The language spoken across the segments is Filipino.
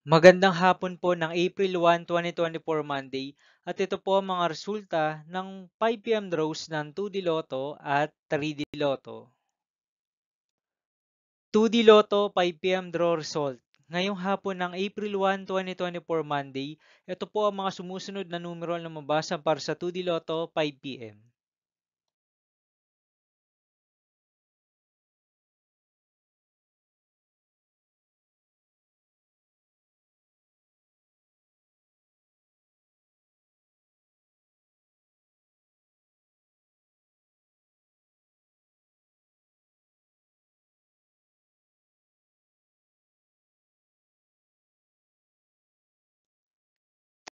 Magandang hapon po ng April 1, 2024 Monday at ito po ang mga resulta ng 5 PM draws ng 2D Lotto at 3D Lotto. 2D Lotto 5 PM draw result. Ngayong hapon ng April 1, 2024 Monday, ito po ang mga sumusunod na numero na mabasa para sa 2D Lotto 5 PM.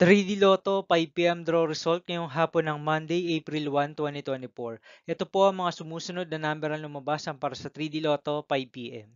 3D Lotto 5 PM draw result ngayong hapon ng Monday, April 1, 2024. Ito po ang mga sumusunod na number na lumabas para sa 3D Lotto 5 PM.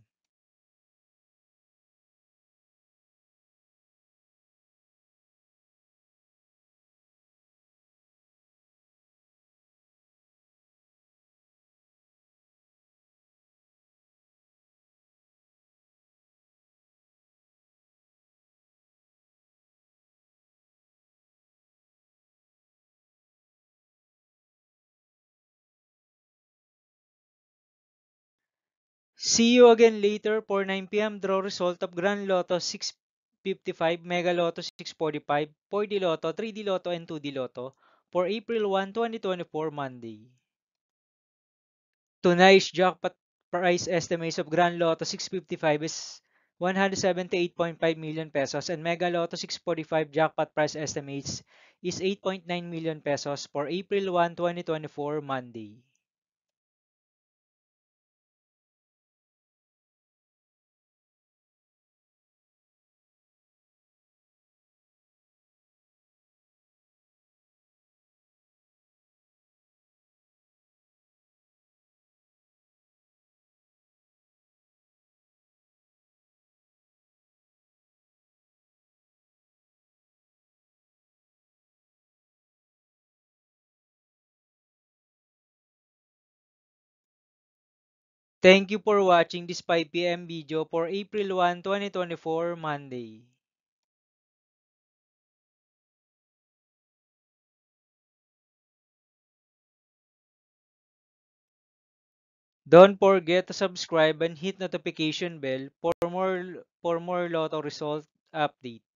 See you again later for 9 PM draw result of Grand Lotto 655, Mega Lotto 645, 4D Lotto, 3D Lotto, and 2D Lotto for April 1, 2024 Monday. Tonight's jackpot price estimates of Grand Lotto 655 is 178.5 million pesos and Mega Lotto 645 jackpot price estimates is 8.9 million pesos for April 1, 2024 Monday. Thank you for watching this 5 PM video for April 1, 2024 Monday. Don't forget to subscribe and hit notification bell for more Lotto result update.